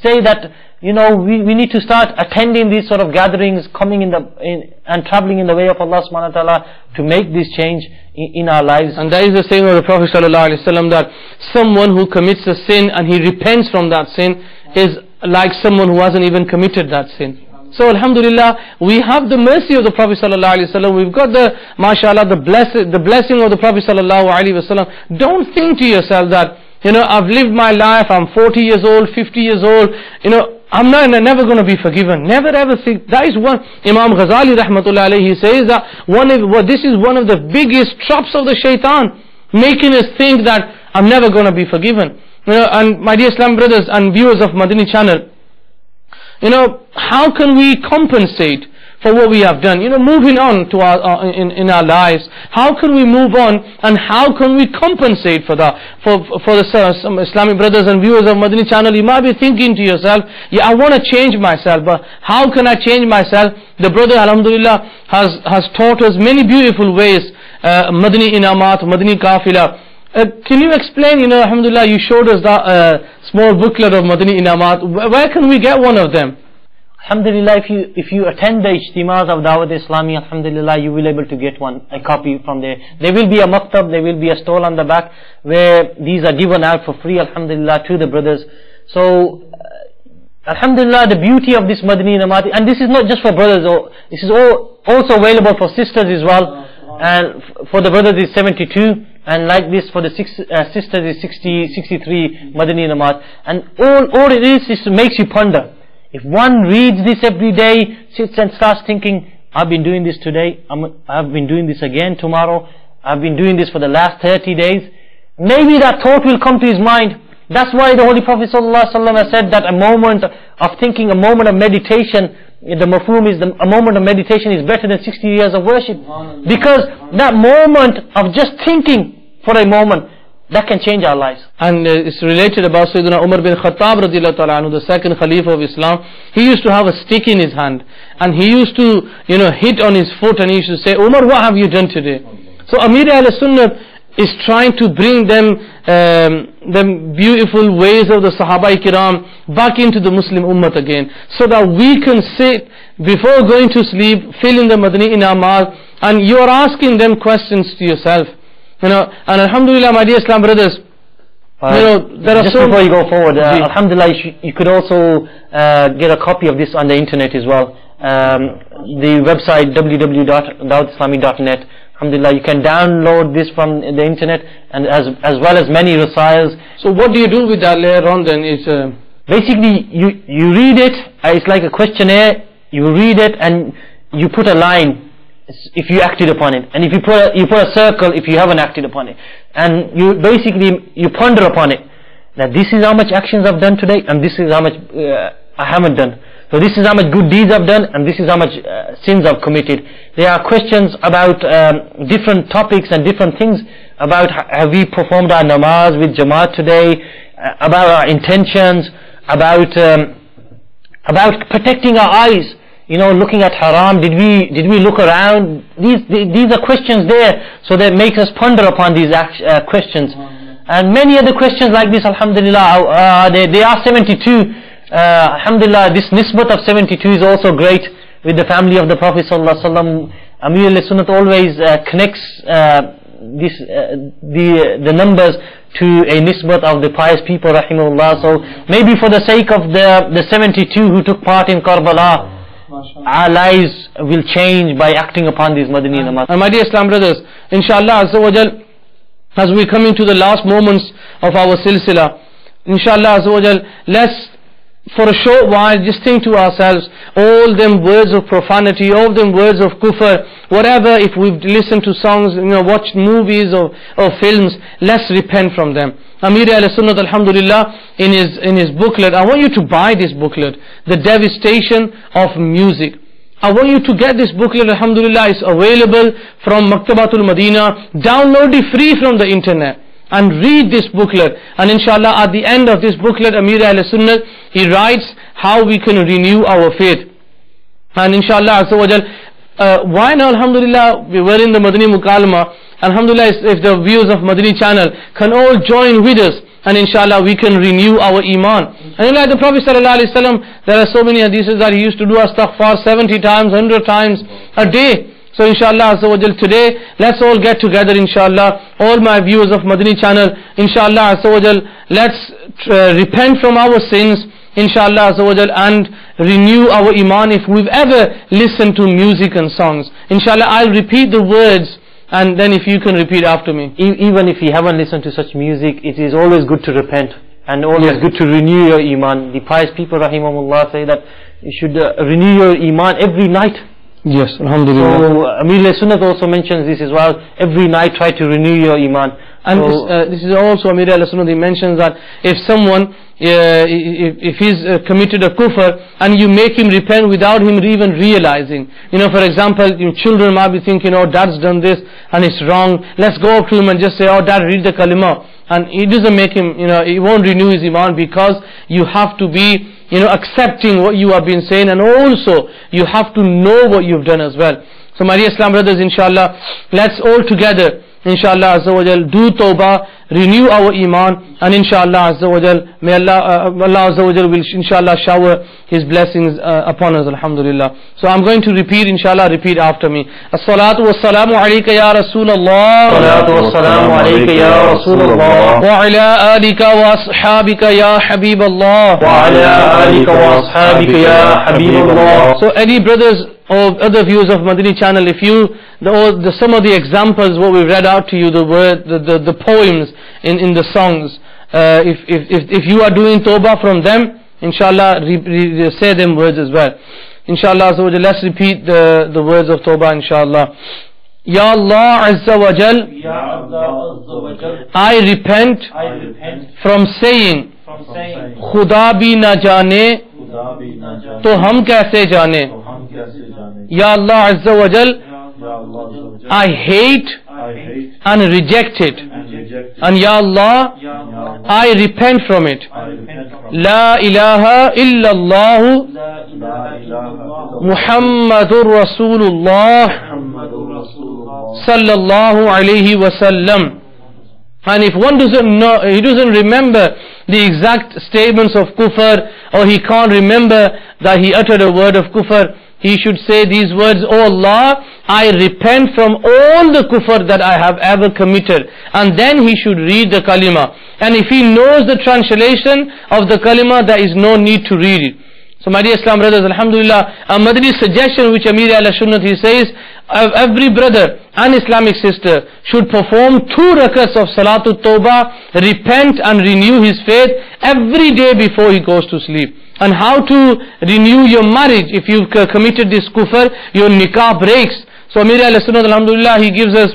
say that, we need to start attending these sort of gatherings, coming and traveling in the way of Allah subhanahu wa ta'ala to make this change in our lives. And that is the saying of the Prophet sallallahu alaihi wasallam, that someone who commits a sin and he repents from that sin is like someone who hasn't even committed that sin. So alhamdulillah, we have the mercy of the Prophet sallallahu alaihi wasallam. We've got the, mashallah, the blessing of the Prophet sallallahu alaihi wasallam. Don't think to yourself that, I've lived my life, I'm 40 years old, 50 years old, I'm never going to be forgiven. Never ever think. That is one. Imam Ghazali rahmatullah alayhi, he says that this is one of the biggest traps of the shaitan, making us think that I'm never going to be forgiven. And my dear Islam brothers and viewers of Madani channel, how can we compensate for what we have done. Moving on to our in our lives, how can we move on, and how can we compensate for that? For some Islamic brothers and viewers of Madani channel, you might be thinking to yourself, yeah, I want to change myself, but how can I change myself? The brother, alhamdulillah, has taught us many beautiful ways, Madani Inamat, Madani Kafila. Can you explain, alhamdulillah, you showed us that small booklet of Madani Inamat. Where can we get one of them? Alhamdulillah, if you attend the Ijtimas of Dawat Islami, alhamdulillah, you will be able to get a copy from there. There will be a maktab, there will be a stall on the back where these are given out for free, alhamdulillah, to the brothers. So, alhamdulillah, the beauty of this Madani Inamat, and this is not just for brothers, this is also available for sisters as well. And for the brothers is 72, and like this for the sisters is 63 Madani Inamat. And all it is makes you ponder. If one reads this every day, sits and starts thinking, I've been doing this today, I've been doing this again tomorrow, I've been doing this for the last 30 days, maybe that thought will come to his mind. That's why the Holy Prophet ﷺ has said that a moment of thinking, a moment of meditation, the mafhum is a moment of meditation is better than 60 years of worship. Because that moment of just thinking for a moment, that can change our lives. And it's related about Sayyidina Umar bin Khattab radiallahu ta'ala anhu, the second Khalifa of Islam. He used to have a stick in his hand, and he used to, hit on his foot, and he used to say, Umar, what have you done today? So Amir al-Sunnah is trying to bring them beautiful ways of the Sahaba Kiram back into the Muslim Ummah again, so that we can sit before going to sleep, fill in the Madani Inamat, and you are asking them questions to yourself. And alhamdulillah, my dear Islam brothers, there are just before you go forward, alhamdulillah, you could also get a copy of this on the internet as well. The website www.dawatislami.net. Alhamdulillah, you can download this from the internet, and as well as many recitals. So what do you do with that later on then? It's basically you read it. It's like a questionnaire. You read it and you put a line if you acted upon it, and if you put a circle if you haven't acted upon it, and you ponder upon it, that this is how much actions I've done today, and this is how much I haven't done. So this is how much good deeds I've done, and this is how much sins I've committed. There are questions about different topics and different things, about have we performed our namaz with Jamaat today, about our intentions, about protecting our eyes. Looking at haram, did we look around? These are questions there, so that makes us ponder upon these questions. And many other questions like this, alhamdulillah, they are 72. Alhamdulillah, this nisbat of 72 is also great with the family of the Prophet ﷺ. Amir al-Sunnat always connects the numbers to a nisbat of the pious people, rahimahullah. So maybe for the sake of the 72 who took part in Karbala, our lives will change by acting upon these Madani Inamat. And my dear Islam brothers, inshallah Azza wa Jal, as we come into the last moments of our silsila, inshallah Azza wa Jal, let's for a short while just think to ourselves, all them words of profanity, all them words of kufr, whatever, if we've listened to songs, watched movies or films, let's repent from them. Amir al-Sunnat, alhamdulillah, in his booklet, I want you to buy this booklet, The Devastation of Music. I want you to get this booklet, alhamdulillah. It's available from Maktabatul Madina. Download it free from the internet and read this booklet. And inshallah, at the end of this booklet, Amir al-Sunnat, he writes how we can renew our faith. And inshallah, why now, alhamdulillah, we were in the Madani Mukalama. Alhamdulillah, if the viewers of Madani channel can all join with us, and inshallah we can renew our iman. And like the Prophet ﷺ, there are so many hadiths that he used to do astaghfar 70 times, 100 times a day. So inshallah today, let's all get together, inshallah, all my viewers of Madani channel, inshallah let's repent from our sins, inshallah and renew our iman if we've ever listened to music and songs. Inshallah, I'll repeat the words, and then if you can repeat after me. Even if you haven't listened to such music, it is always good to repent, and always good to renew your iman. The pious people, rahimahullah, say that you should renew your iman every night. Yes, alhamdulillah. So Amir al-Sunnat also mentions this as well. Every night try to renew your iman. And this is also Amir al-Sunnat, he mentions that if someone if he's committed a kufr, and you make him repent without him even realizing. For example, children might be thinking, oh, dad's done this and it's wrong. Let's go up to him and just say, oh, dad, read the kalima. And it doesn't make him, he won't renew his iman, because you have to be, accepting what you have been saying, and also you have to know what you've done as well. So my dear Islam brothers, inshallah, let's all together, inshallah Azza wa Jal, do tawbah, renew our iman, and inshallah Azza wa Jal, may Allah Azza wa Jal will inshallah shower His blessings upon us, alhamdulillah. So I'm going to repeat, inshallah, repeat after me. As-salatu was-salamu alayka ya Rasulallah. Salatu was-salamu alayka ya Rasulallah. Wa ala alika wa ashabika ya Habiballah. Wa ala alika wa ashabika ya Habiballah. So any brothers or other viewers of Madani channel, if you, some of the examples what we've read out to you, the poems in the songs, if you are doing tawbah from them, inshallah, say them words as well. Inshallah, so let's repeat the words of tawbah, inshallah. Ya Allah Azza wa Jal, I repent from saying, Khuda bhi na jane, to hum kaise jane. Ya Allah Azza wa Jal, I hate and reject it, and Ya Allah, I repent from it. La ilaha illallah Muhammadur Rasulullah sallallahu alayhi wasallam. And if one doesn't know, he doesn't remember the exact statements of kufr, or he can't remember that he uttered a word of kufr, he should say these words, Oh Allah, I repent from all the kufr that I have ever committed. And then he should read the kalima. And if he knows the translation of the kalima, there is no need to read it. So my dear Islam brothers, alhamdulillah, a Madani suggestion which Amir al-Sunnat, he says, every brother and Islamic sister should perform 2 rakats of Salatul Tawbah, repent and renew his faith every day before he goes to sleep. And how to renew your marriage? If you've committed this kufr, your nikah breaks. So Amir al-Sunnat, alhamdulillah, he gives us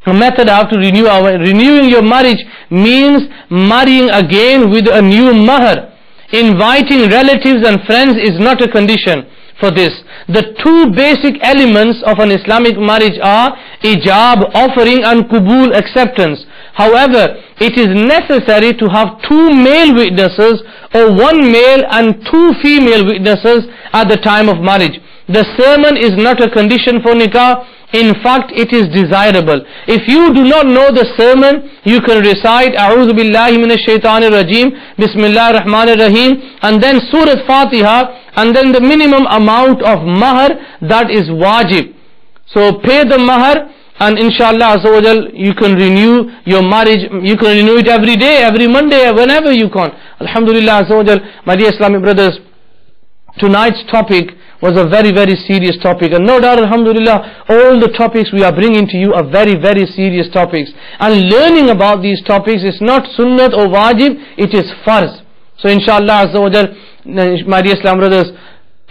a method how to renew renewing your marriage means marrying again with a new mahar. Inviting relatives and friends is not a condition for this. The 2 basic elements of an Islamic marriage are ijab, offering, and kubul, acceptance. However, it is necessary to have 2 male witnesses or 1 male and 2 female witnesses at the time of marriage. The sermon is not a condition for nikah. In fact, it is desirable. If you do not know the sermon, you can recite A'udhu Billahi Minash Shaitanir Rajim, Bismillahir Rahmanir Rahim, and then Surah Fatiha, and then the minimum amount of mahar, that is wajib. So pay the mahar, and inshallah Azza wa Jal, you can renew your marriage. You can renew it every day, every Monday, whenever you can. Alhamdulillah Azza wa Jal. My dear Islamic brothers, tonight's topic was a very, very serious topic, and no doubt, alhamdulillah, all the topics we are bringing to you are very, very serious topics, and learning about these topics is not sunnat or wajib, it is farz. So inshallah Azza wa Jal, my dear Islam brothers,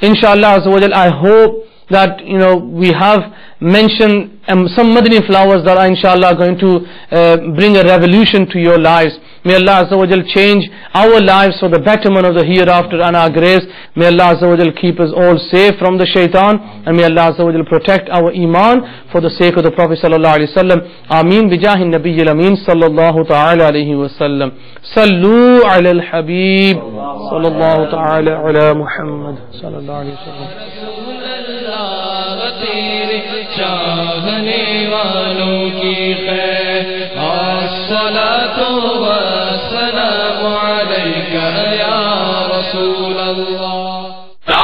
inshallah Azza wa Jal, I hope that we have mentioned some Madani flowers that are inshallah going to bring a revolution to your lives. May Allah Azza wa Jal change our lives for the betterment of the hereafter and our grace. May Allah Azza wa Jal keep us all safe from the shaitan, and may Allah Azza wa Jal protect our iman for the sake of the Prophet sallallahu alaihi wasallam. Ameen bijahi nabiyyil ameen sallallahu ta'ala alaihi wasallam. Sallu ala al-habib sallallahu ta'ala ala Muhammad sallallahu alaihi wasallam. चाहने वालों की खैर अस्सलातु